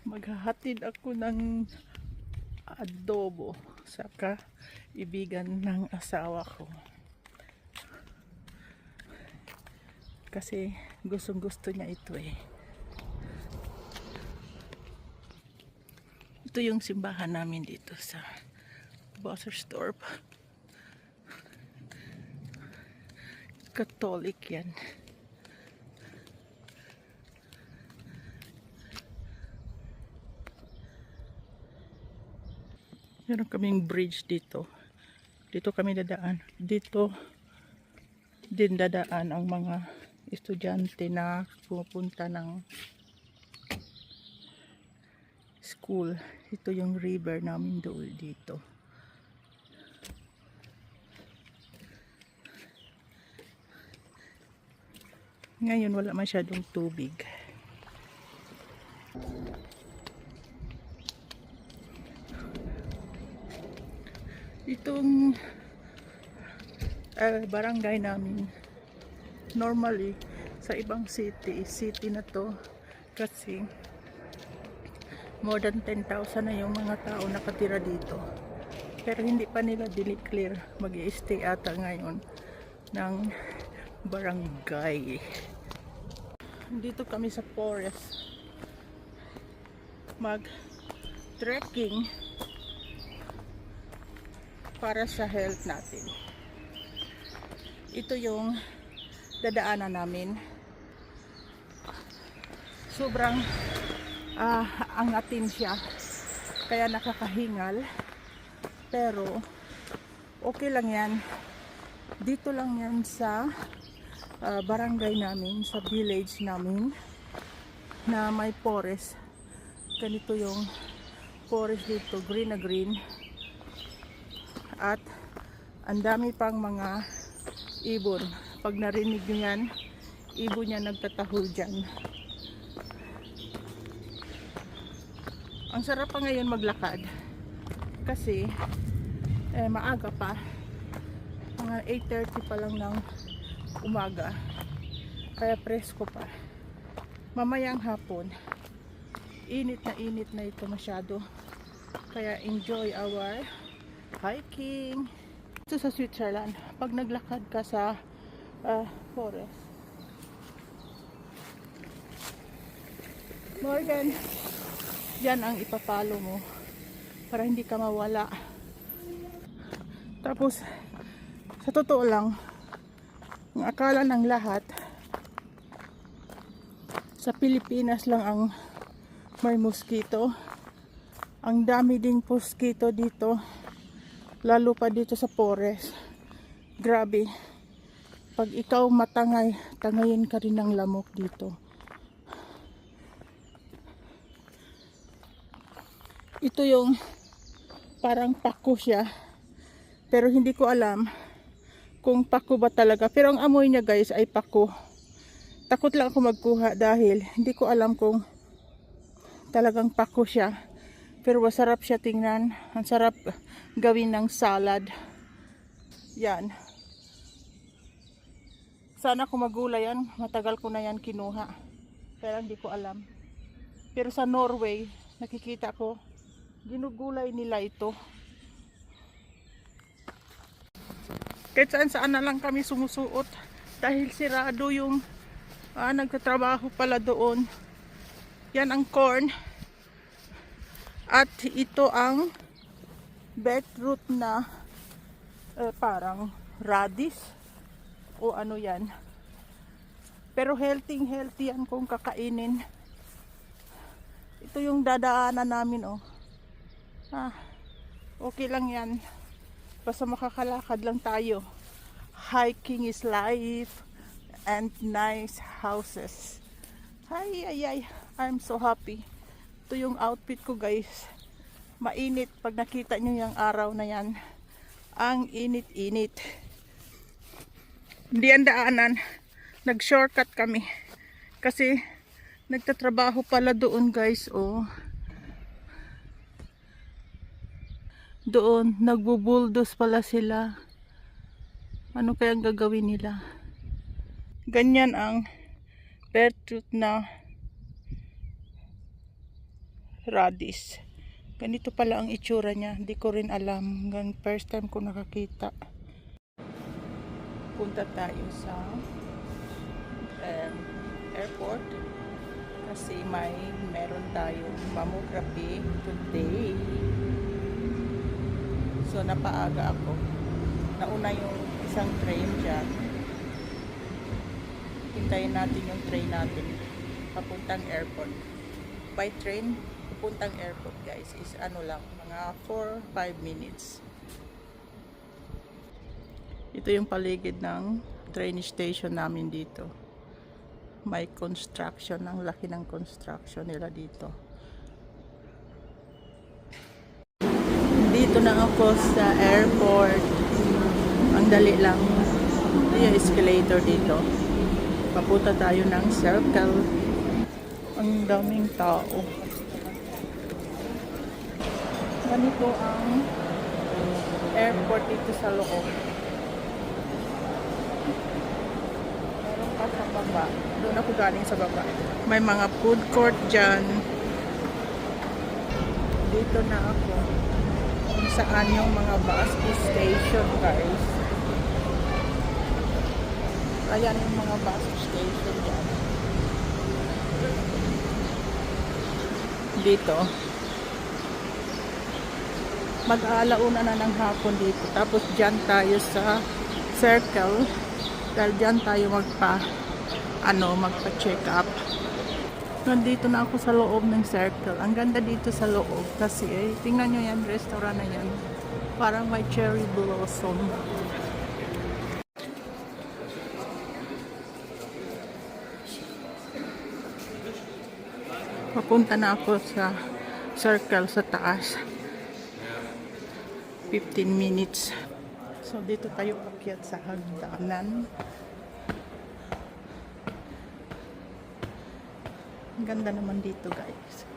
Maghahatid ako ng adobo sa kaibigan ng asawa ko. Kasi gustong gusto niya ito eh. Ito yung simbahan namin dito sa Bossersdorp. Catholic yan. Meron kaming bridge dito. Dito kami dadaan. Dito din dadaan ang mga estudyante na pupunta ng school. Ito yung river namin doon dito. Ngayon wala masyadong tubig. Itong barangay namin, normally sa ibang city na to, kasi more than 10,000 na yung mga tao nakatira dito, pero hindi pa nila dineclare mag-i-stay ata ngayon ng barangay. Dito kami sa forest mag trekking para sa health natin. Ito yung dadaanan namin. Sobrang angatin siya, kaya nakakahingal, pero okay lang yan. Dito lang yan sa barangay namin, sa village namin na may forest. Ganito yung forest dito, green na green. At ang dami pang mga ibon. Pag narinig nyo yan, ibon yan nagtatahol dyan. Ang sarap pa ngayon maglakad kasi maaga pa, mga 8:30 pa lang ng umaga, kaya presko pa. Mamayang hapon, init na ito masyado, kaya enjoy our hiking. Ito sa Switzerland, pag naglakad ka sa forest, Morgan, yan ang ipapalo mo para hindi ka mawala. Tapos sa totoo lang, ang akala ng lahat sa Pilipinas lang ang may mosquito. Ang dami ding mosquito dito, lalo pa dito sa forest. Grabe, pag ikaw matangay, tangayin ka rin ng lamok dito. Ito yung parang pako siya, pero hindi ko alam kung pako ba talaga, pero ang amoy niya guys ay pako. Takot lang ako magkuha dahil hindi ko alam kung talagang pako siya, pero masarap siya tingnan. Ang sarap gawin ng salad yan. Sana kung magulay yan, matagal ko na yan kinuha, pero hindi ko alam. Pero sa Norway nakikita ko ginugulay nila ito. Kahit saan na lang kami sumusuot dahil sirado yung nagtatrabaho pala doon. Yan ang corn. At ito ang beetroot na parang radish o ano yan. Pero healthy yan kung kakainin. Ito yung dadaanan namin oh. Okay lang yan. Basta makakalakad lang tayo. Hiking is life and nice houses. Ay, I'm so happy. Ito yung outfit ko guys. Mainit pag nakita nyo yung araw na yan. Ang init-init. Hindi ang daanan. Nag-shortcut kami. Kasi nagtatrabaho pala doon guys. Oh. Doon, nagbubuldos pala sila. Ano kayang gagawin nila? Ganyan ang beetroot na radish. Ganito pala ang itsura niya. Hindi ko rin alam. Hanggang first time ko nakakita. Punta tayo sa airport kasi meron tayong mammography today. So napaaga ako. Nauna yung isang train dyan. Hintayin natin yung train natin papuntang airport. By train papuntang airport guys is ano lang, mga 4-5 minutes. Ito yung paligid ng train station namin dito. May construction, ang laki ng construction nila dito. Dito na ako sa airport. Ang dali lang. Ito yung escalator dito. Papunta tayo ng circle. Ang daming tao. Ganito ang airport dito sa loob. Meron pa sa baba. Doon ako galing sa baba. May mga food court dyan. Dito na ako. Kung saan yung mga bus station guys. Ayan yung mga bus station dyan. Dito. Mag-aalauna na ng hapon dito. Tapos dyan tayo sa circle. Dahil dyan tayo magpa-check up. Nandito na ako sa loob ng circle. Ang ganda dito sa loob. Kasi tingnan nyo yan, restaurant na yan. Parang may cherry blossom. Papunta na ako sa circle sa taas. 15 minutes. So dito tayo akyat sa hagdanan. Ang ganda naman dito guys.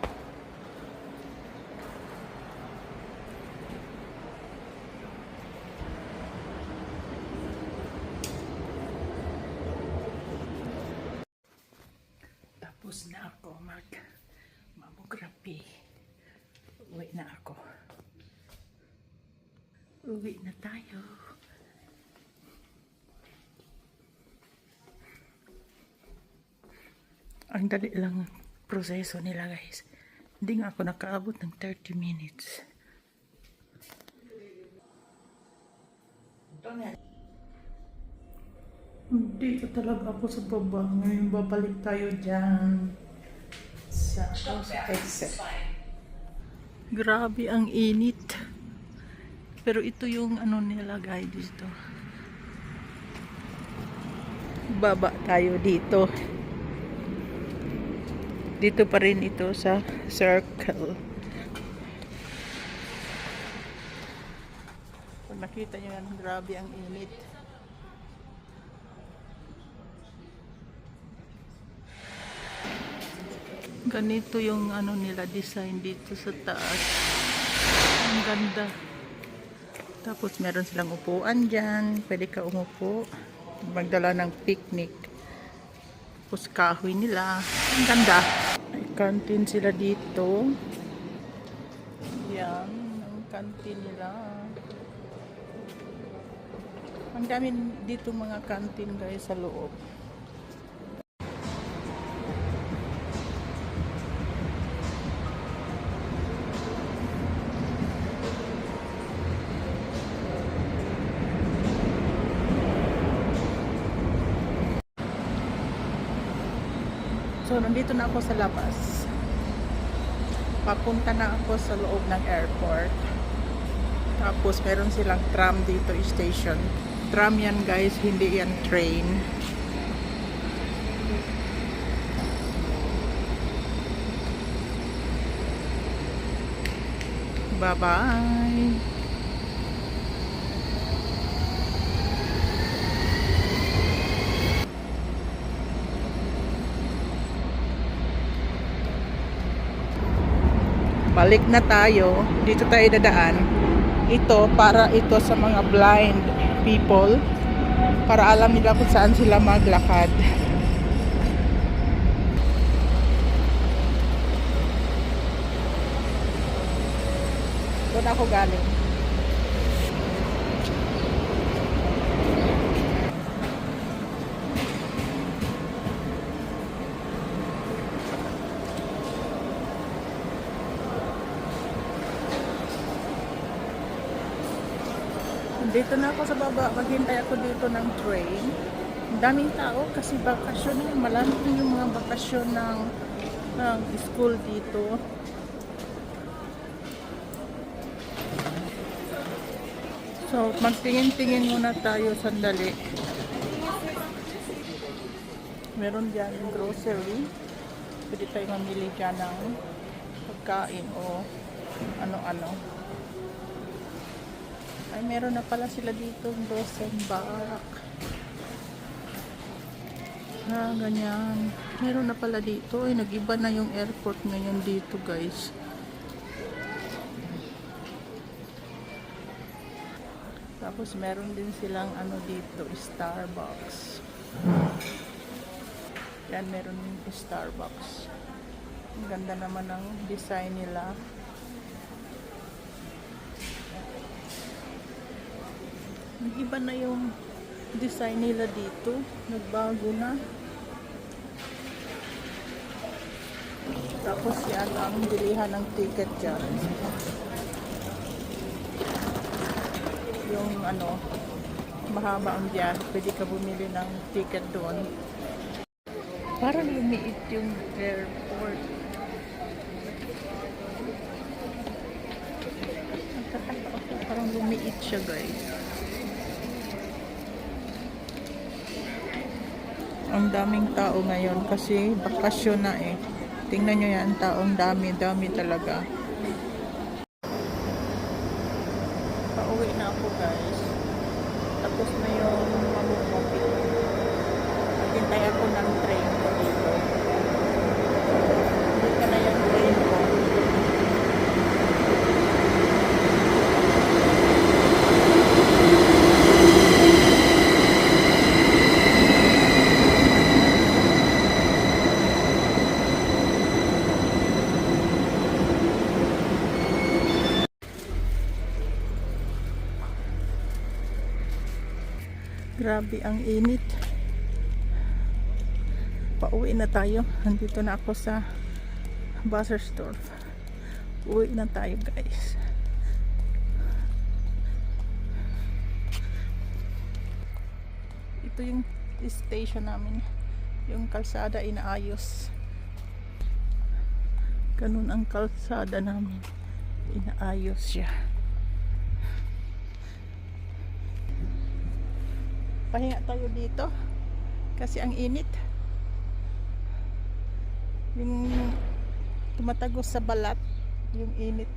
Tapos na ako mag-mammography. Uwi na ako. Uwi na tayo. Ang dali lang proseso nila guys. Hindi nga ako nakaabot ng 30 minutes. Dito talaga ako sa baba. Ngayon babalik tayo dyan sa exit. Grabe ang init. Pero ito yung ano nila guys dito. Baba tayo dito. Dito pa rin ito sa circle. Kung nakita nyo yan, grabe ang init. Ganito yung ano nila design dito sa taas. Ang ganda. Tapos meron silang upuan dyan. Pwede ka umupo. Magdala ng picnic. Tapos kahoy nila. Ang ganda. May canteen sila dito. Yan. Ang canteen nila. Ang dami dito mga canteen guys sa loob. So, nandito na ako sa labas. Papunta na ako sa loob ng airport. Tapos, meron silang tram dito, station. Tram yan guys, hindi yan train. Bye-bye! Balik na tayo. Dito tayo dadaan. Ito para ito sa mga blind people. Para alam nila kung saan sila maglakad. Doon ako galing. Dito na ako sa baba. Maghintay ako dito ng train. Ang daming tao kasi bakasyon na. Malami yung mga bakasyon ng school dito. So, magtingin-tingin muna tayo sandali. Meron dyan yung grocery. Pwede tayo mamili dyan ng pagkain o ano-ano. Ay, meron na pala sila dito ng Rosenbach. Ganyan. Meron na pala dito. Ay, nag-iba na yung airport ngayon dito, guys. Tapos meron din silang ano dito, Starbucks. Yan, meron din Starbucks. Ang ganda naman ng design nila. Nag-iba na yung design nila dito. Nagbago na. Tapos yan ang bilihan ng ticket dyan. Yung ano, mahaba ang biyahe. Pwede ka bumili ng ticket doon. Parang lumiit yung airport. Parang lumiit siya, guys. Ang daming tao ngayon kasi bakasyon na eh. Tingnan nyo yan, taong dami talaga. Pauwi na ako, guys. Tapos na yung mamumapit. Naghintay ako ng train ko dito. Dito na yung train ko. Grabe ang init. Pauwi na tayo. Nandito na ako sa Bassersdorf. Uwi na tayo, guys. Ito yung station namin. Yung kalsada inaayos. Ganun ang kalsada namin. Inaayos siya. Pahinga tayo dito kasi ang init. Yung tumatagos sa balat yung init.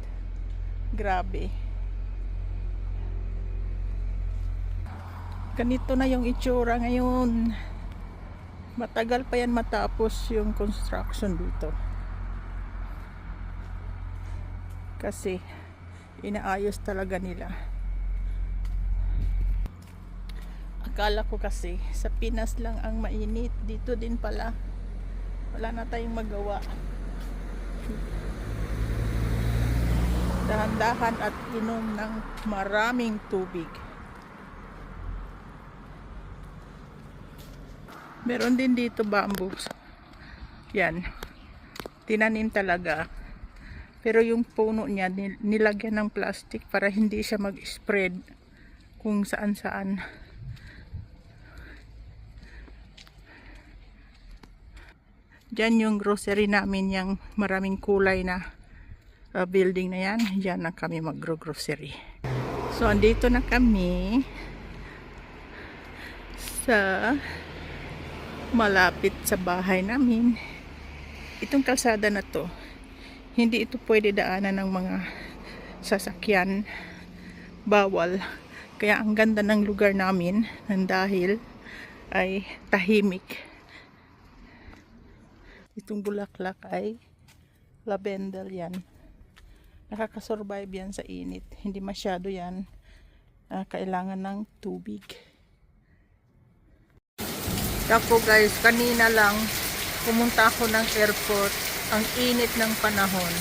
Grabe. Ganito na yung itsura ngayon. Matagal pa yan matapos yung construction dito. Kasi inaayos talaga nila. Akala ko kasi sa Pinas lang ang mainit. Dito din pala. Wala na tayong magawa. Dahan-dahan at inom ng maraming tubig. Meron din dito bamboo. Yan. Tinanim talaga. Pero yung puno niya nilagyan ng plastic para hindi siya mag-spread kung saan-saan. Diyan yung grocery namin, yung maraming kulay na building na yan. Diyan na kami mag-grocery. So, andito na kami sa malapit sa bahay namin. Itong kalsada na to, hindi ito pwede daanan ng mga sasakyan. Bawal. Kaya ang ganda ng lugar namin dahil ay tahimik. Itong bulaklak ay lavender yan. Nakakasurvive yan sa init. Hindi masyado yan kailangan ng tubig. Ako, guys, kanina lang pumunta ako ng airport. Ang init ng panahon.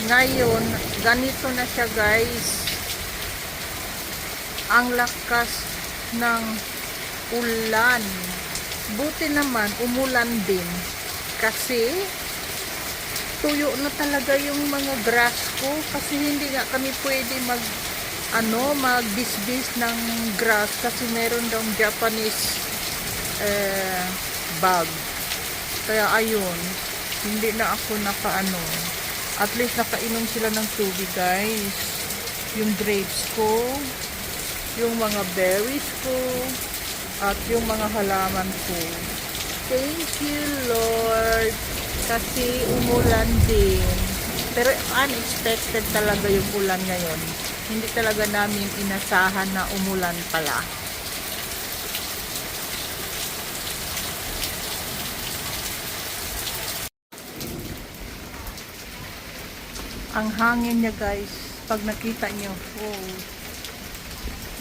Ngayon, ganito na siya guys. Ang lakas ng ulan. Buti naman, umulan din. Kasi, tuyo na talaga yung mga grass ko. Kasi hindi nga kami pwede magbisbis ng grass. Kasi meron daw Japanese bug. Kaya ayun, hindi na ako at least nakainom sila ng tubig guys. Yung grapes ko, yung mga berries ko, at yung mga halaman ko. Thank you Lord, kasi umulan din. Pero unexpected talaga yung ulan ngayon. Hindi talaga namin inasahan na umulan pala. Ang hangin niya guys, pag nakita niyo, wow,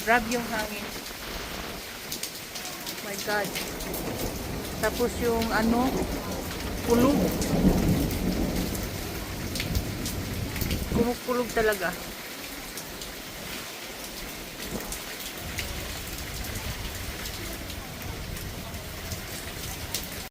grab yung hangin. My God. Tapos yung kulog. Kumukulog talaga.